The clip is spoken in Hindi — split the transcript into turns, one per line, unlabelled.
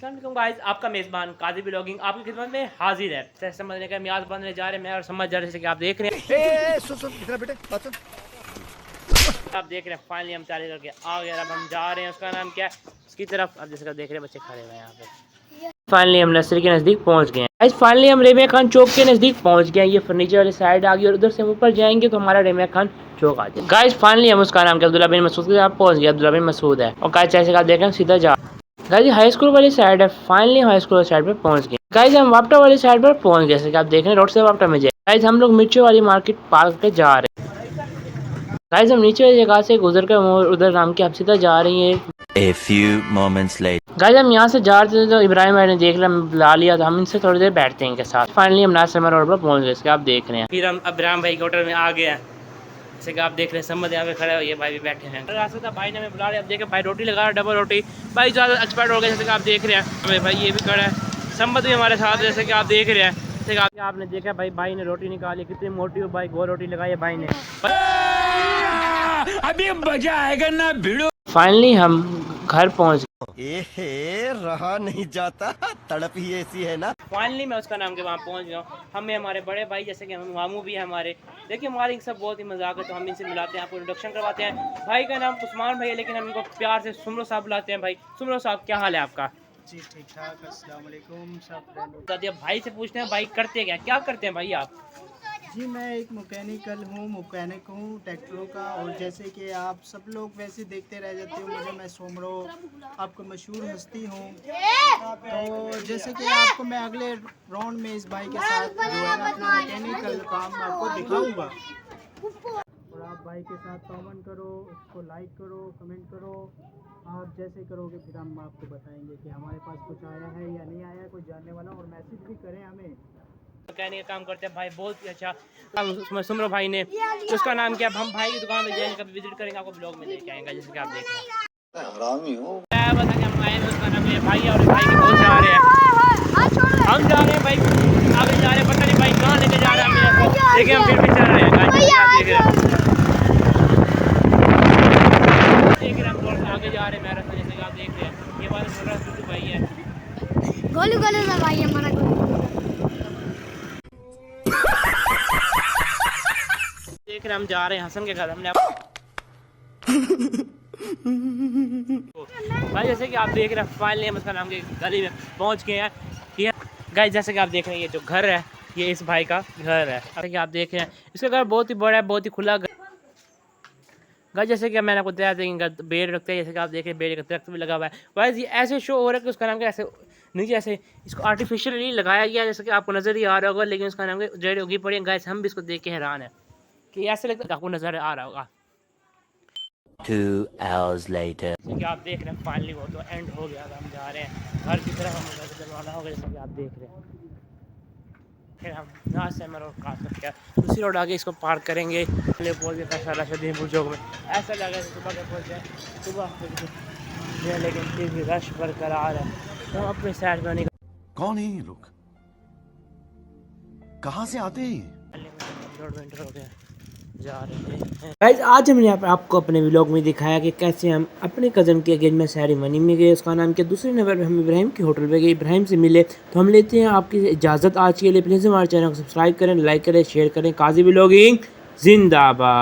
अस्सलाम वालेकुम गाइस, आपका मेज़बान काजी ब्लॉगिंग आपकी खिदमत में हाजिर है। जैसे समझने का म्याज बनने जा रहे हैं मैं और समझ जा रहे हैं, जैसे कि आप देख रहे हैं
इधर बेटे बात सुन।
आप देख रहे हैं फाइनली हम तैयारी करके आ गए। अब हम जा रहे हैं, उसका नाम क्या है उसकी तरफ। अब जैसे कि देख रहे हैं बच्चे खड़े हुए हैं यहाँ पे। फाइनली हम नर्सरी के नज़दीक पहुँच गए हैं गाइस। फाइनली हम रेमिया खान चौक के नज़दीक पहुँच गए हैं। ये फर्नीचर वाली साइड आ गई और उधर से हम ऊपर जाएंगे तो हमारा रेमिया खान चौक आ जाए गाइस। फाइनली हम उसका नाम क्या अब्दुल्ला बिन मसूद के साथ पहुँच गए। अब्दुल्ला बिन मसूद है और गाइस जैसे कि आप देख रहे हैं सीधा जा गाइस हाई स्कूल वाली साइड है। फाइनली हाई स्कूल वाली साइड पे पहुंच गए गाइस। हम वापटा वाली साइड पर पहुंच गए, जैसे कि आप देख रहे हैं रोड से वापटा में जाए गाइस। हम लोग मिर्ची वाली मार्केट पार के जा रहे हैं गाइस। हम नीचे वाली जगह से गुजर कर उधर नाम के आप सीधा जा रही है।
A few moments later.
Guys हम यहाँ से जा रहे थे तो इब्राहिम भाई ने देख लिया, बुला लिया तो हम इनसे थोड़ी देर बैठते हैं इनके साथ। फाइनली हम नासिर रोड पर पहुंच गए, आप देख रहे हैं। फिर हम इब्राहिम भाई के होटल में आ गए, जैसे कि आप देख रहे हैं सम्मत यहाँ पे खड़े हो, ये भाई भी बैठे हैं। रास्ता था भाई ने हमें बुला लिया। अब देखे भाई रोटी लगा रहा, डबल रोटी भाई ज़्यादा एक्सपर्ट हो गए, जैसे कि आप देख रहे हैं। हमें भाई ये भी खड़ा है, सम्मत भी हमारे साथ, जैसे कि आप देख रहे हैं। जैसे कि आपने देखा भाई ने रोटी निकाली, कितनी मोटी हो भाई, गोल रोटी लगाई है भाई ने। अभी मजा आएगा ना भिड़ो। फाइनली हम घर पहुँच
ए रहा नहीं जाता, तड़प ही ऐसी है ना।
फाइनली मैं उसका नाम के वहाँ पहुँच गया हूँ। हमें हमारे बड़े भाई जैसे कि हम मामू भी है हमारे, देखिए हमारे सब बहुत ही मजाक है तो हम इनसे मिलाते हैं, आपको इंट्रोडक्शन करवाते हैं। भाई का नाम उस्मान भाई है लेकिन हम इनको प्यार से सुमरो साहब बुलाते हैं। भाई सुमरो साहब क्या हाल है आपका?
जी ठीक ठाक, अस्सलाम वालेकुम सब।
भाई से पूछते हैं भाई करते क्या करते हैं भाई आप?
जी मैं एक मैकेनिक हूँ ट्रैक्टरों का। और जैसे कि आप सब लोग वैसे देखते रह जाते हो मुझे, मैं सोमरो आपको मशहूर हस्ती हूँ। तो जैसे कि आपको मैं अगले राउंड में इस भाई के साथ जो है ना अपना मैकेनिकल काम आपको दिखाऊंगा। और आप भाई के साथ कमेंट करो, उसको लाइक करो, कमेंट करो। आप जैसे करोगे फिर हम आपको बताएंगे कि हमारे पास कुछ आया है या नहीं आया, कोई जानने वाला। और मैसेज भी करें हमें।
कहने का काम करते हैं भाई, बहुत ही अच्छा। उसमें सुमरो भाई ने उसका नाम क्या, हम भाई की दुकान में जाएंगे, कभी विजिट करेंगे, आपको ब्लॉग में लेके आएंगे, जैसे कि आप देख रहे हैं। हरामी हो मैं बता के हम आए हैं, उसका नाम है भाई और भाई के बहुत जा रहे हैं। हम जा रहे हैं भाई, आगे जा रहे हैं, पता नहीं भाई कहाँ लेके जा रहे हैं मेरे को, लेकिन हम फिर भी चल रहे हैं। देख रहे हैं हम थोड़ा आगे जा रहे हैं मैराथन, जैसे कि आप देख रहे हैं। ये बात छोटा सा भाई है,
गोलू गोलू सा भाई हमारा
देख रहे हैं। हम जा रहे हैं हसन के घर, हमने भाई जैसे कि आप देख रहे हैं फाइनली हम उसका नाम के गली में पहुंच गए हैं। ये गाइस जैसे कि आप देख रहे हैं, ये जो घर है ये इस भाई का घर है। जैसे कि आप देख रहे हैं इसका घर बहुत ही बड़ा है, बहुत ही खुला घर। गाइस जैसे कि मैंने आपको बताया था कि बेड रखते हैं, जैसे कि आप देख रहे हैं बेड का दरख्त भी लगा हुआ है। गाइस ये ऐसे शो हो रहा है कि उसका नाम क्या ऐसे नीचे ऐसे इसको आर्टिफिशियली लगाया गया है, जैसे कि आपको नज़र ही आ रहा होगा, लेकिन उसका नाम जड़ उगी पड़ी है। गाइस हम भी इसको देख के हैरान है कि ऐसे लगता है आपको नजर आ रहा होगा।
2 hours later.
जैसे कि आप देख रहे हैं फाइनली वो तो एंड हो गया। हम जा रहे हैं घर की तरफ, हमें घर चलवाना होगा, जैसे कि आप देख रहे हैं। फिर हम यहाँ से हमारा रोड क्रॉस करके दूसरी रोड आगे इसको पार करेंगे। पहुँच गए फैसला शदीपुर चौक में। ऐसा लगा सुबह के पहुँचे सुबह, लेकिन फिर भी रश बरकरार है तो हम अपने साइड में निकल।
कौन है ये लोग, कहाँ से आते हैं?
गाइस आज हमने आपको अपने व्लॉग में दिखाया कि कैसे हम अपने कज़न के एंगेजमेंट सेरेमनी में गए, उसका नाम क्या। दूसरे नंबर पे हम इब्राहिम के होटल पे गए, इब्राहिम से मिले। तो हम लेते हैं आपकी इजाज़त आज के लिए। प्लीज़ हमारे चैनल को सब्सक्राइब करें, लाइक करें, शेयर करें। काजी व्लॉगिंग जिंदाबाद।